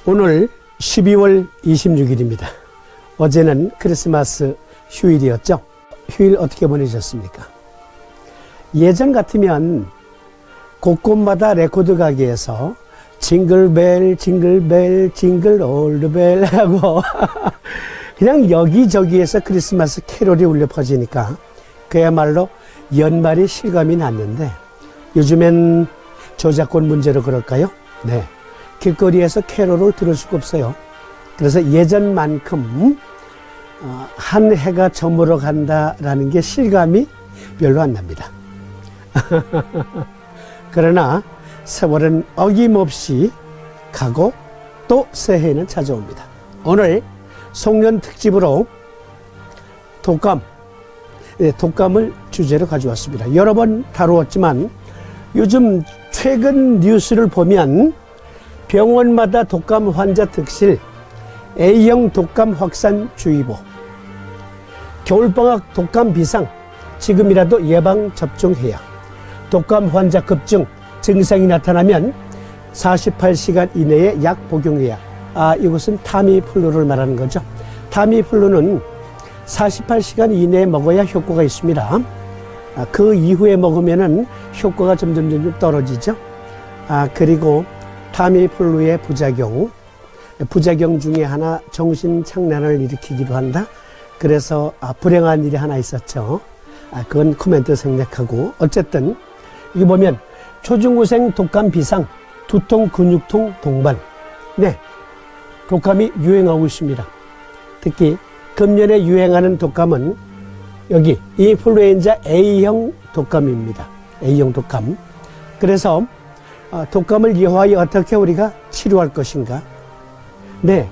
오늘 12월 26일입니다. 어제는 크리스마스 휴일이었죠. 휴일 어떻게 보내셨습니까? 예전 같으면 곳곳마다 레코드 가게에서 징글벨 징글벨 징글 올드벨 하고 그냥 여기저기에서 크리스마스 캐롤이 울려 퍼지니까 그야말로 연말이 실감이 났는데, 요즘엔 저작권 문제로 그럴까요? 네, 길거리에서 캐롤을 들을 수가 없어요. 그래서 예전만큼 한 해가 저물어 간다라는 게 실감이 별로 안 납니다. 그러나 세월은 어김없이 가고 또 새해는 찾아옵니다. 오늘 송년 특집으로 독감을 주제로 가져왔습니다. 여러 번 다루었지만 요즘 최근 뉴스를 보면 병원마다 독감 환자 득실, A형 독감 확산 주의보, 겨울방학 독감 비상, 지금이라도 예방 접종해야, 독감 환자 급증, 증상이 나타나면 48시간 이내에 약 복용해야. 이것은 타미플루를 말하는 거죠. 타미플루는 48시간 이내에 먹어야 효과가 있습니다. 그 이후에 먹으면은 효과가 점점 떨어지죠. 그리고 타미플루의 부작용 중에 하나 정신착란을 일으키기도 한다. 그래서 불행한 일이 하나 있었죠. 그건 코멘트 생략하고, 어쨌든 이거 보면 초중고생 독감 비상, 두통, 근육통, 동반. 네, 독감이 유행하고 있습니다. 특히 금년에 유행하는 독감은 여기 인플루엔자 A형 독감입니다. A형 독감. 그래서 독감을 예후하여 어떻게 우리가 치료할 것인가? 네,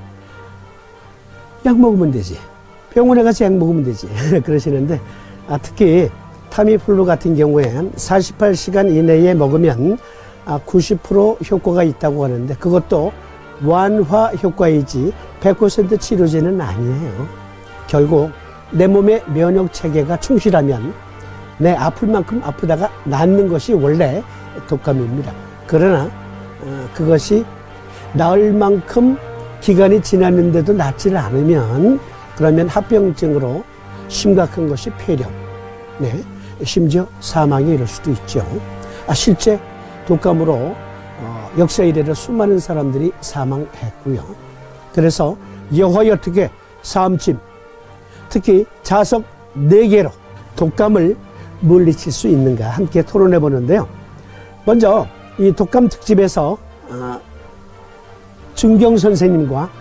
약 먹으면 되지. 병원에 가서 약 먹으면 되지. 그러시는데, 특히 타미플루 같은 경우엔 48시간 이내에 먹으면 90% 효과가 있다고 하는데, 그것도 완화 효과이지 100% 치료제는 아니에요. 결국 내 몸의 면역 체계가 충실하면 내 아플 만큼 아프다가 낫는 것이 원래 독감입니다. 그러나 그것이 나을 만큼 기간이 지났는데도 낫지를 않으면, 그러면 합병증으로 심각한 것이 폐렴, 네, 심지어 사망에 이를 수도 있죠. 실제 독감으로 역사 이래로 수많은 사람들이 사망했고요. 그래서 여호와여 어떻게 사암침, 특히 자석 4개로 독감을 물리칠 수 있는가 함께 토론해 보는데요. 먼저 이 독감 특집에서 준경 선생님과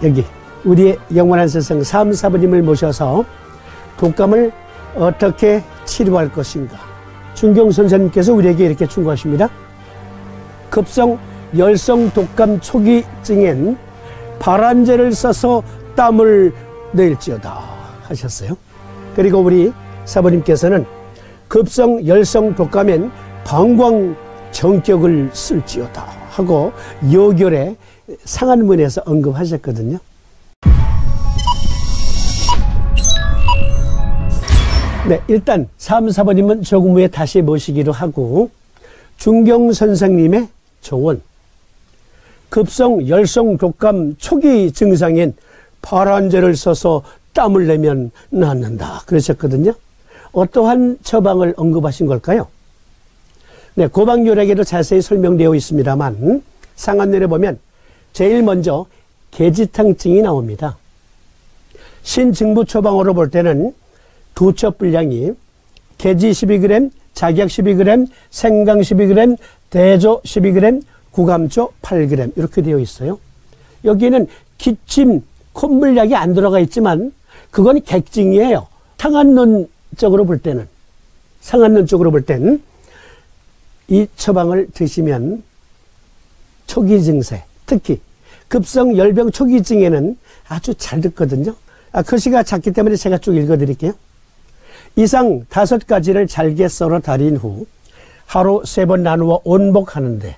여기 우리의 영원한 스승 사암사부님을 모셔서 독감을 어떻게 치료할 것인가, 준경 선생님께서 우리에게 이렇게 충고하십니다. 급성 열성 독감 초기증엔 발한제를 써서 땀을 낼지어다 하셨어요. 그리고 우리 사부님께서는 급성 열성 독감엔 방광정격을 쓸지어다 하고 요결에 상한문에서 언급하셨거든요. 네, 일단 사부님은 조금 후에 다시 모시기로 하고, 준경 선생님의 조언, 급성 열성 독감 초기 증상엔 발한제를 써서 땀을 내면 낫는다 그러셨거든요. 어떠한 처방을 언급하신 걸까요? 네, 고방요약에도 자세히 설명되어 있습니다만 상한문에 보면 제일 먼저 계지탕증이 나옵니다. 신증부 처방으로 볼 때는 두첩 분량이 계지 12g, 작약 12g, 생강 12g, 대조 12g, 구감조 8g 이렇게 되어 있어요. 여기는 기침, 콧물약이 안 들어가 있지만 그건 객증이에요. 상한론 쪽으로 볼 때는, 이 처방을 드시면 초기 증세, 특히 급성 열병 초기증에는 아주 잘 듣거든요. 글씨가 작기 때문에 제가 쭉 읽어드릴게요. 이상 5가지를 잘게 썰어 달인 후 하루 3번 나누어 온복하는데,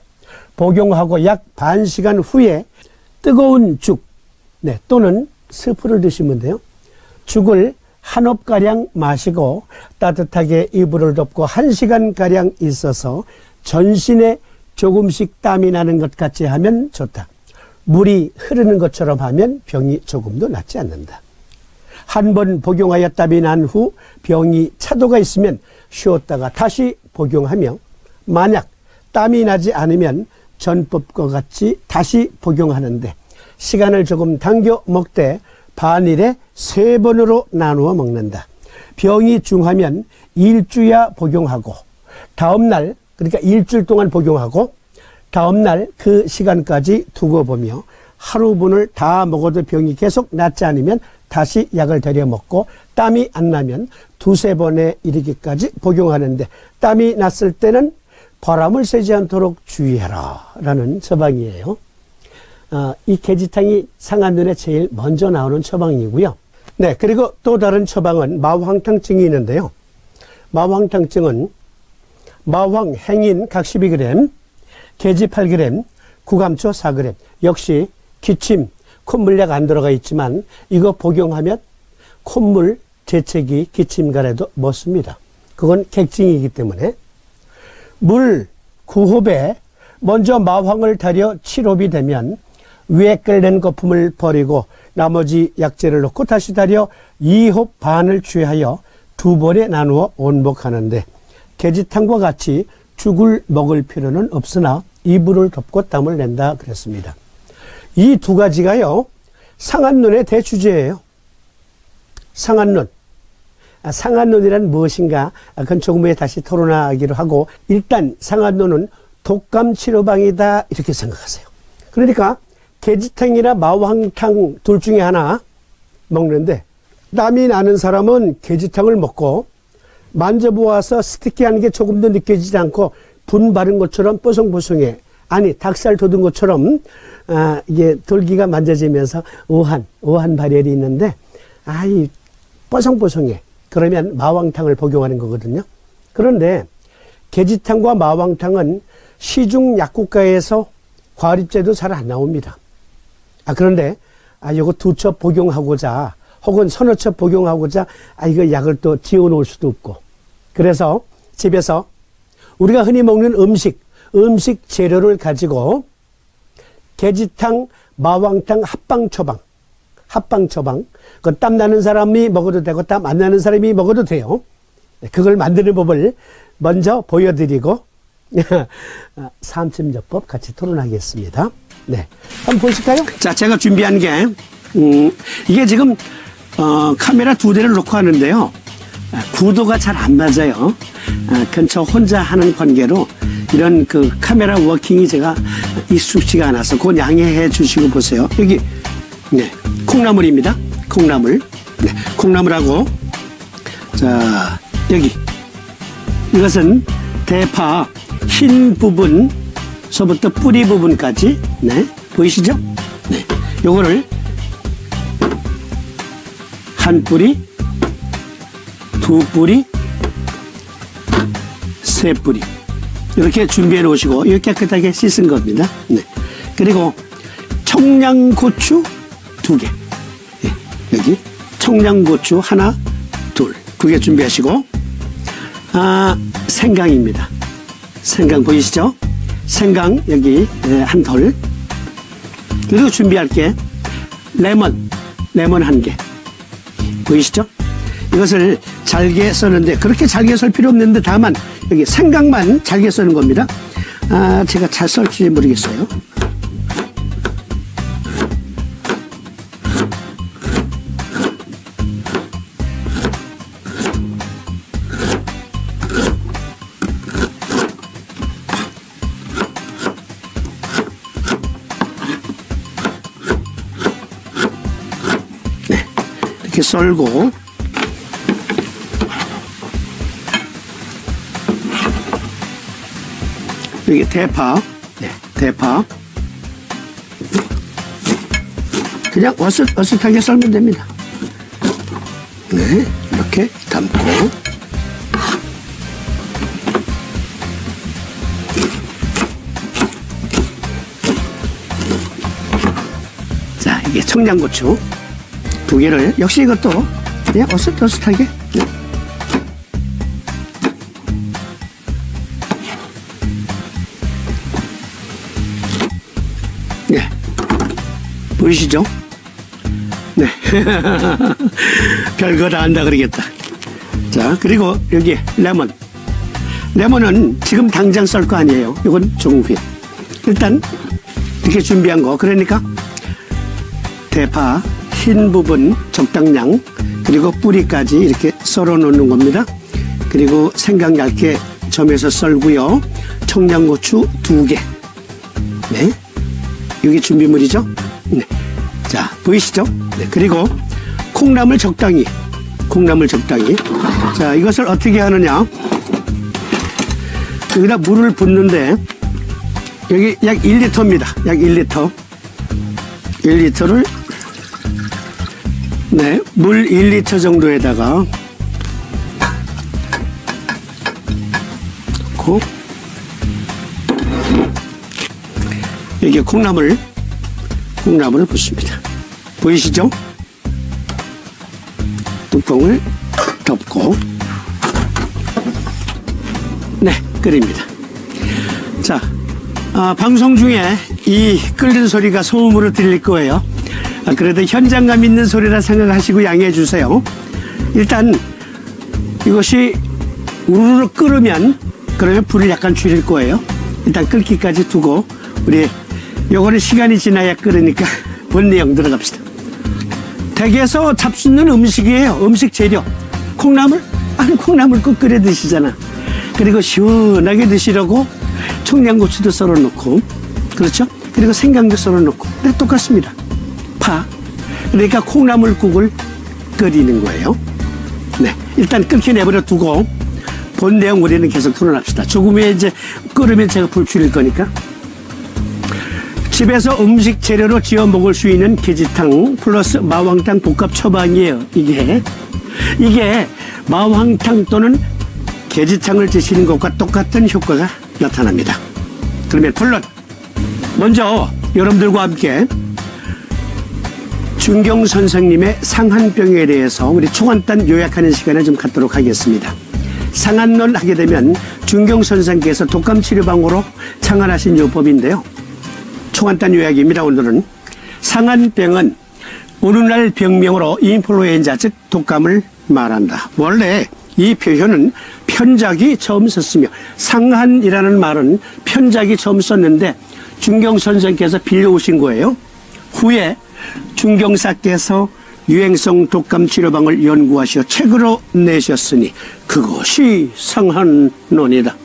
복용하고 약 반 시간 후에 뜨거운 죽, 네, 또는 스프를 드시면 돼요. 죽을 한 홉가량 마시고 따뜻하게 이불을 덮고 1시간가량 있어서 전신에 조금씩 땀이 나는 것 같이 하면 좋다. 물이 흐르는 것처럼 하면 병이 조금도 낫지 않는다. 한 번 복용하여 땀이 난 후 병이 차도가 있으면 쉬었다가 다시 복용하며, 만약 땀이 나지 않으면 전법과 같이 다시 복용하는데, 시간을 조금 당겨 먹되 반일에 3번으로 나누어 먹는다. 병이 중하면 일주야 복용하고, 다음날, 그러니까 일주일 동안 복용하고 다음날 그 시간까지 두고 보며, 하루분을 다 먹어도 병이 계속 낫지 않으면 다시 약을 들여 먹고, 땀이 안 나면 2-3번에 이르기까지 복용하는데, 땀이 났을 때는 바람을 쐬지 않도록 주의해라 라는 처방이에요. 이 계지탕이 상한 눈에 제일 먼저 나오는 처방이고요. 네, 그리고 또 다른 처방은 마황탕증이 있는데요. 마황탕증은 마황, 행인 각 12g, 계지 8g, 구감초 4g, 역시 기침, 콧물약 안 들어가 있지만 이거 복용하면 콧물, 재채기, 기침가래도 멎습니다. 그건 객증이기 때문에 물 9호에 먼저 마황을 달여 7호이 되면 위에 끓는 거품을 버리고 나머지 약재를 넣고 다시 달여 2호 반을 취하여 2번에 나누어 온복하는데, 계지탕과 같이 죽을 먹을 필요는 없으나 이불을 덮고 땀을 낸다 그랬습니다. 이 두 가지가요, 상한 눈의 대주제예요. 상한 눈. 상한 눈이란 무엇인가? 그건 조금 후에 다시 토론하기로 하고, 일단 상한 눈은 독감 치료방이다 이렇게 생각하세요. 그러니까 계지탕이나 마황탕 둘 중에 하나 먹는데, 땀이 나는 사람은 계지탕을 먹고 만져보아서 스티키한 게 조금도 느껴지지 않고 분 바른 것처럼 뽀송뽀송해. 아니, 닭살 돋은 것처럼 이게 돌기가 만져지면서 오한 발열이 있는데, 이 뽀송뽀송해. 그러면 마황탕을 복용하는 거거든요. 그런데 계지탕과 마황탕은 시중 약국가에서 과립제도 잘 안 나옵니다. 그런데 요거 2첩 복용하고자 혹은 서너 첩 복용하고자 이거 약을 또 지어 놓을 수도 없고, 그래서 집에서 우리가 흔히 먹는 음식 재료를 가지고 계지탕, 마황탕 합방처방, 그 땀 나는 사람이 먹어도 되고 땀 안 나는 사람이 먹어도 돼요. 그걸 만드는 법을 먼저 보여드리고 삼침조법 같이 토론하겠습니다. 네, 한번 보실까요? 자, 제가 준비한 게 이게 지금 카메라 2대를 놓고 하는데요, 구도가 잘 안 맞아요. 근처 혼자 하는 관계로 이런 그 카메라 워킹이 제가 익숙치가 않아서 그건 양해해 주시고 보세요. 여기 네, 콩나물입니다. 콩나물. 네, 콩나물하고, 자, 여기 이것은 대파 흰 부분서부터 뿌리 부분까지, 네, 보이시죠? 네, 요거를 한 뿌리, 2뿌리, 3뿌리 이렇게 준비해 놓으시고, 이렇게 깨끗하게 씻은 겁니다. 네, 그리고 청양고추 2개, 네, 여기 청양고추 하나, 둘, 2개 준비하시고, 생강입니다. 생강 보이시죠? 생강 여기 한 톨. 그리고 준비할 게 레몬 1개 보이시죠? 이것을 잘게 써는데 그렇게 잘게 썰 필요 없는데, 다만 여기 생강만 잘게 써는 겁니다. 제가 잘 썰지 모르겠어요. 네, 이렇게 썰고, 여기 대파, 네, 대파 그냥 어슷하게 썰면 됩니다. 네, 이렇게 담고, 자, 이게 청양고추 2개를 역시 이것도 그냥 어슷어슷하게, 네. 네, 보이시죠? 네. 별거 다 한다 그러겠다. 자, 그리고 여기 레몬. 레몬은 지금 당장 썰 거 아니에요. 이건 조금 후에. 일단 이렇게 준비한 거. 그러니까 대파 흰 부분 적당량, 그리고 뿌리까지 이렇게 썰어 놓는 겁니다. 그리고 생강 얇게 점에서 썰고요. 청양고추 2개. 네. 여기 준비물이죠. 네. 자, 보이시죠? 네. 그리고 콩나물 적당히. 자, 이것을 어떻게 하느냐. 여기다 물을 붓는데, 여기 약 1리터입니다. 약 1리터. 1리터를, 네, 물 1리터 정도에다가, 넣고, 여기에 콩나물을 붓습니다. 보이시죠? 뚜껑을 덮고, 네, 끓입니다. 자, 방송 중에 이 끓는 소리가 소음으로 들릴 거예요. 그래도 현장감 있는 소리라 생각하시고 양해해 주세요. 일단 이것이 우르르 끓으면, 그러면 불을 약간 줄일 거예요. 일단 끓기까지 두고, 우리 요거는 시간이 지나야 끓으니까 본 내용 들어갑시다. 댁에서 잡수는 음식이에요. 음식 재료. 콩나물? 아니, 콩나물 꼭 끓여 드시잖아. 그리고 시원하게 드시려고 청양고추도 썰어 놓고, 그렇죠? 그리고 생강도 썰어 놓고. 네, 똑같습니다. 파. 그러니까 콩나물국을 끓이는 거예요. 네, 일단 끓게 내버려 두고 본 내용 우리는 계속 토론합시다. 조금 후에 이제 끓으면 제가 불 줄일 거니까. 집에서 음식 재료로 지어 먹을 수 있는 계지탕 플러스 마왕탕 복합 처방이에요. 이게 마왕탕 또는 계지탕을 드시는 것과 똑같은 효과가 나타납니다. 그러면 본론, 먼저 여러분들과 함께 준경 선생님의 상한병에 대해서 우리 초간단 요약하는 시간을 좀 갖도록 하겠습니다. 상한론 하게 되면 준경 선생께서 독감치료방으로 창안하신 요법인데요. 초간단 요약입니다. 오늘은 상한병은 오늘날 병명으로 인플루엔자, 즉 독감을 말한다. 원래 이 표현은 편작이 처음 썼으며, 상한이라는 말은 편작이 처음 썼는데 준경 선생께서 빌려오신 거예요. 후에 준경사께서 유행성 독감 치료방을 연구하시어 책으로 내셨으니 그것이 상한론이다.